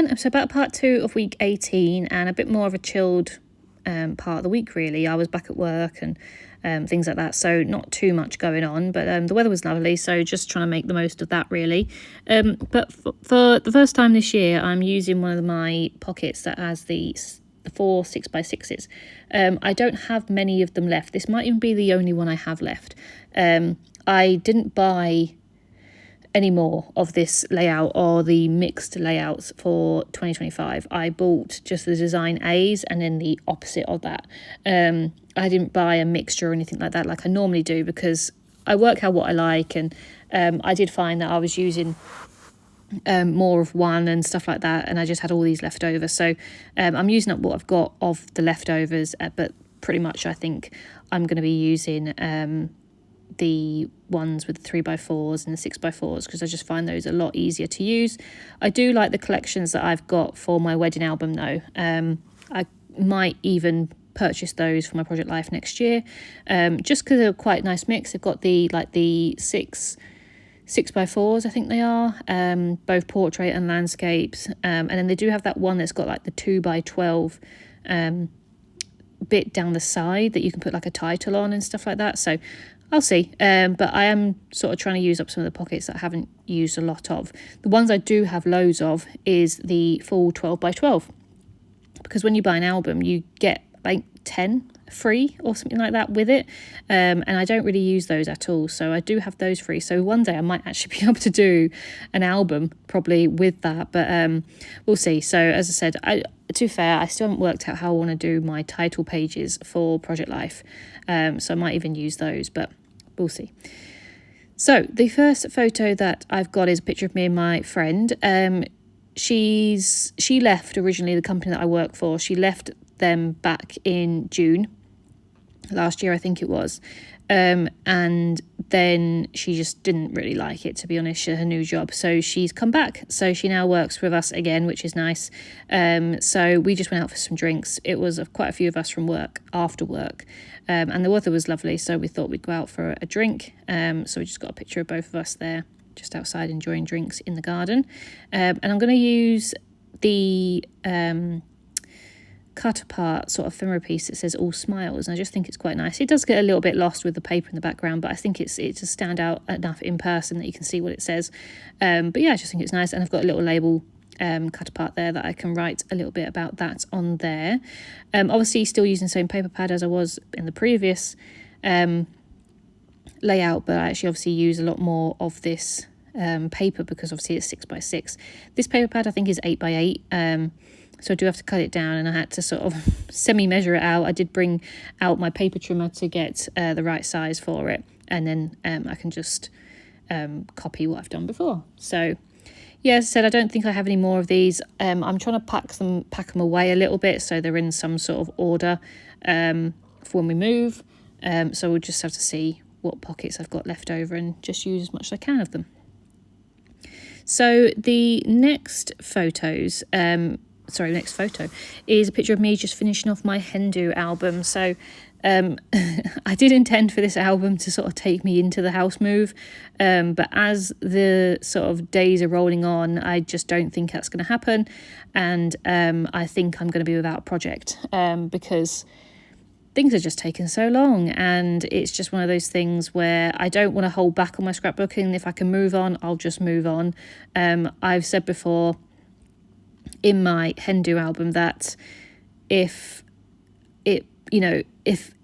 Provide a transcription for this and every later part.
then, so about part 2 of week 18, and a bit more of a chilled part of the week, really. I was back at work and things like that, so not too much going on, but the weather was lovely, so just trying to make the most of that, really. But for the first time this year, I'm using one of my pockets that has the 4 6x6s. I don't have many of them left. This might even be the only one I have left. I didn't buy any more of this layout or the mixed layouts for 2025. I bought just the design A's and then the opposite of that. I didn't buy a mixture or anything like that like I normally do, because I work out what I like, and I did find that I was using more of one and stuff like that, and I just had all these left over. So I'm using up what I've got of the leftovers, but pretty much I think I'm going to be using the ones with the 3x4s and the 6x4s, because I just find those a lot easier to use. I do like the collections that I've got for my wedding album though. I might even purchase those for my project life next year, just because they're quite a nice mix. They've got the 6x4s, I think they are, both portrait and landscapes, and then they do have that one that's got like the 2x12 bit down the side that you can put like a title on and stuff like that. So I'll see, but I am sort of trying to use up some of the pockets that I haven't used a lot of. The ones I do have loads of is the full 12x12, because when you buy an album you get like 10 free or something like that with it, and I don't really use those at all, so I do have those free. So one day I might actually be able to do an album probably with that, but we'll see. So as I said, to be fair, I still haven't worked out how I want to do my title pages for Project Life, so I might even use those, but we'll see. So the first photo that I've got is a picture of me and my friend. She left originally the company that I work for. She left them back in June last year, I think it was, and then she just didn't really like it, to be honest, her new job, so she's come back. So she now works with us again, which is nice. So we just went out for some drinks. It was quite a few of us from work after work, and the weather was lovely, so we thought we'd go out for a drink. So we just got a picture of both of us there just outside enjoying drinks in the garden, and I'm going to use the cut apart sort of ephemera piece that says all smiles, and I just think it's quite nice. It does get a little bit lost with the paper in the background, but I think it's to stand out enough in person that you can see what it says. But yeah, I just think it's nice, and I've got a little label cut apart there that I can write a little bit about that on there. Obviously still using the same paper pad as I was in the previous layout, but I actually obviously use a lot more of this paper because obviously it's 6x6. This paper pad I think is 8x8, so I do have to cut it down, and I had to sort of semi-measure it out. I did bring out my paper trimmer to get the right size for it, and then I can just copy what I've done before. So yeah, as I said, I don't think I have any more of these. I'm trying to pack them away a little bit so they're in some sort of order for when we move. So we'll just have to see what pockets I've got left over and just use as much as I can of them. So the next photo is a picture of me just finishing off my Hindu album. So I did intend for this album to sort of take me into the house move, but as the sort of days are rolling on, I just don't think that's going to happen, and I think I'm going to be without a project because things are just taking so long, and it's just one of those things where I don't want to hold back on my scrapbooking. If I can move on, I'll just move on. I've said before in my Hindu album that if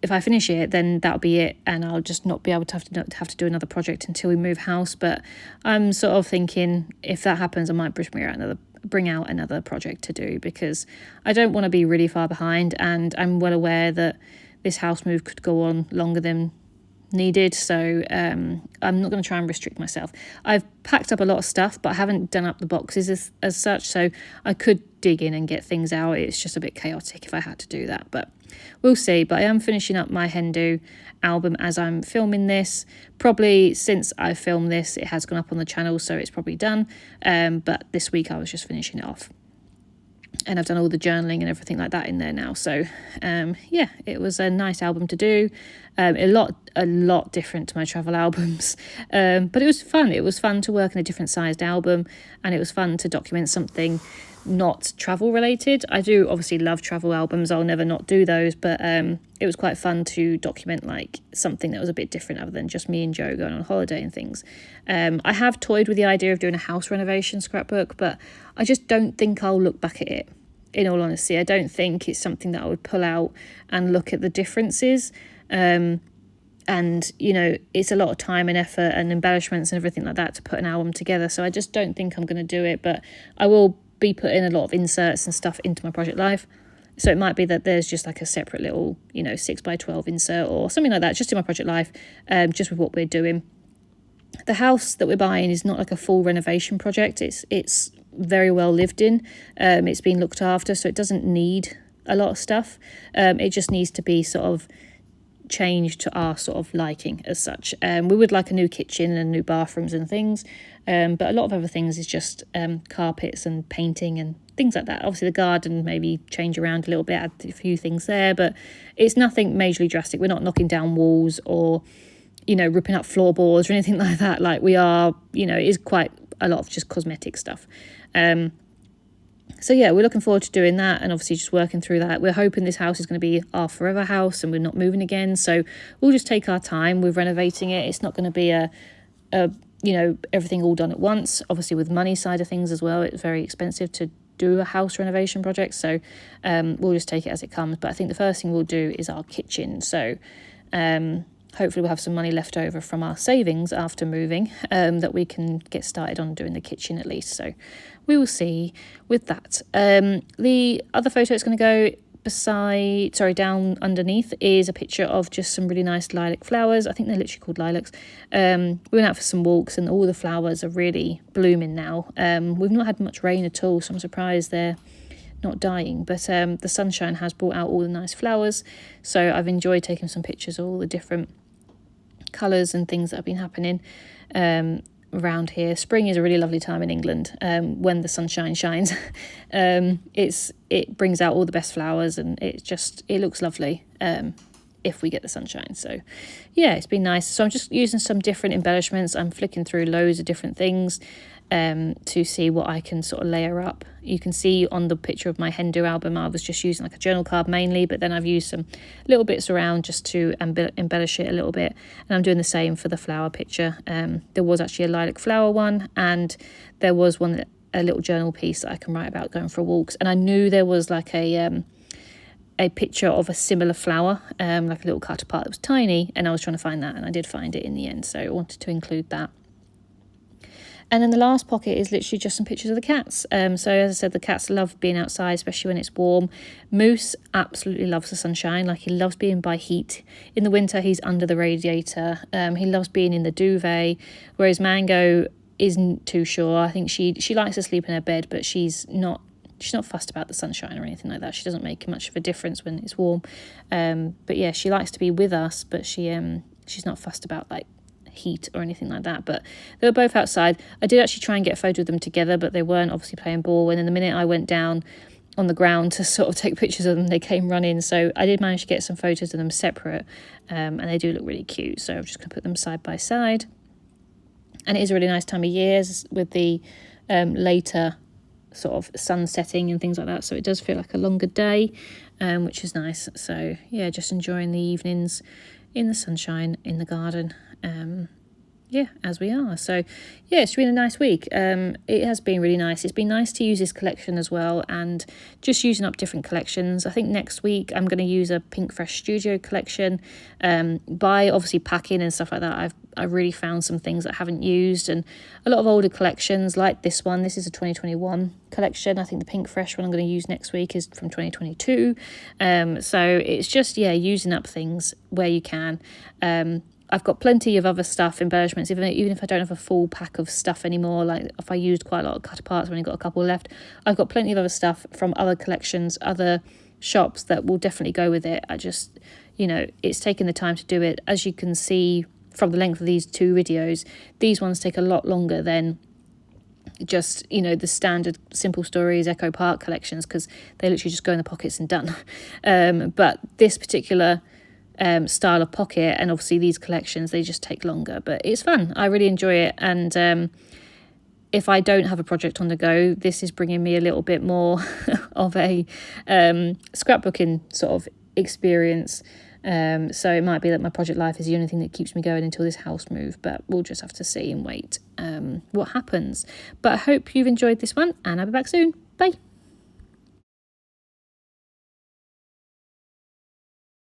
I finish it, then that'll be it, and I'll just not be able to have to do another project until we move house. But I'm sort of thinking if that happens, I might bring out another project to do, because I don't want to be really far behind, and I'm well aware that this house move could go on longer than needed, so I'm not going to try and restrict myself. I've packed up a lot of stuff, but I haven't done up the boxes as such, so I could dig in and get things out. It's just a bit chaotic if I had to do that, but we'll see. But I am finishing up my Hindu album as I'm filming this. Probably since I filmed this, it has gone up on the channel, so it's probably done, but this week I was just finishing it off. And I've done all the journaling and everything like that in there now. So yeah, it was a nice album to do. A lot different to my travel albums, but it was fun. It was fun to work in a different sized album, and it was fun to document something not travel related. I do obviously love travel albums. I'll never not do those, but it was quite fun to document like something that was a bit different other than just me and Joe going on holiday and things. I have toyed with the idea of doing a house renovation scrapbook, but I just don't think I'll look back at it. In all honesty, I don't think it's something that I would pull out and look at the differences. And, you know, it's a lot of time and effort and embellishments and everything like that to put an album together. So I just don't think I'm going to do it, but I will be putting a lot of inserts and stuff into my project life. So it might be that there's just like a separate little, you know, 6x12 insert or something like that, just in my project life, just with what we're doing. The house that we're buying is not like a full renovation project. It's very well lived in. It's been looked after, so it doesn't need a lot of stuff. It just needs to be sort of changed to our sort of liking as such. We would like a new kitchen and new bathrooms and things, but a lot of other things is just carpets and painting and things like that. Obviously the garden maybe change around a little bit, add a few things there, but it's nothing majorly drastic. We're not knocking down walls or, you know, ripping up floorboards or anything like that. Like we are, you know, it is quite a lot of just cosmetic stuff. So yeah, we're looking forward to doing that and obviously just working through that. We're hoping this house is going to be our forever house and we're not moving again. So we'll just take our time with renovating it. It's not going to be a you know, everything all done at once. Obviously with money side of things as well, it's very expensive to do a house renovation project. So we'll just take it as it comes. But I think the first thing we'll do is our kitchen. So hopefully we'll have some money left over from our savings after moving that we can get started on doing the kitchen at least. So we will see with that. The other photo it's going to go down underneath is a picture of just some really nice lilac flowers. I think they're literally called lilacs. We went out for some walks and all the flowers are really blooming now. We've not had much rain at all, so I'm surprised they're not dying, but the sunshine has brought out all the nice flowers. So I've enjoyed taking some pictures of all the different colours and things that have been happening around here. Spring is a really lovely time in England when the sunshine shines. It brings out all the best flowers and it looks lovely if we get the sunshine. So yeah, it's been nice. So I'm just using some different embellishments. I'm flicking through loads of different things to see what I can sort of layer up. You can see on the picture of my Hindu album, I was just using like a journal card mainly, but then I've used some little bits around just to embellish it a little bit. And I'm doing the same for the flower picture. There was actually a lilac flower one, and there was one, a little journal piece that I can write about going for walks. And I knew there was like a picture of a similar flower, like a little cut apart that was tiny, and I was trying to find that, and I did find it in the end, so I wanted to include that. And then the last pocket is literally just some pictures of the cats. So as I said, the cats love being outside, especially when it's warm. Moose absolutely loves the sunshine. Like, he loves being by heat. In the winter, he's under the radiator. He loves being in the duvet, whereas Mango isn't too sure. I think she likes to sleep in her bed, but she's not fussed about the sunshine or anything like that. She doesn't make much of a difference when it's warm. But yeah, she likes to be with us, but she's not fussed about like heat or anything like that. But they were both outside. I did actually try and get a photo of them together, but they weren't obviously playing ball. And then the minute I went down on the ground to sort of take pictures of them, they came running. So I did manage to get some photos of them separate, and they do look really cute. So I'm just going to put them side by side. And it is a really nice time of year with the later sort of sun setting and things like that. So it does feel like a longer day, which is nice. So yeah, just enjoying the evenings in the sunshine in the garden. Yeah, as we are. So yeah, it's been a nice week. It has been really nice. It's been nice to use this collection as well, and just using up different collections. I think next week I'm going to use a Pink Fresh Studio collection. By obviously packing and stuff like that, I've really found some things that I haven't used, and a lot of older collections like this one. This is a 2021 collection. I think the Pink Fresh one I'm going to use next week is from 2022. So it's just, yeah, using up things where you can. I've got plenty of other stuff, embellishments, even if I don't have a full pack of stuff anymore. Like if I used quite a lot of cut aparts, I've only got a couple left. I've got plenty of other stuff from other collections, other shops that will definitely go with it. I just, it's taken the time to do it. As you can see from the length of these two videos, these ones take a lot longer than just, you know, the standard Simple Stories, Echo Park collections, because they literally just go in the pockets and done. But this particular style of pocket, and obviously these collections, they just take longer, but it's fun. I really enjoy it. And if I don't have a project on the go, this is bringing me a little bit more of a scrapbooking sort of experience. So it might be that my project life is the only thing that keeps me going until this house move, but we'll just have to see and wait what happens. But I hope you've enjoyed this one, and I'll be back soon. Bye.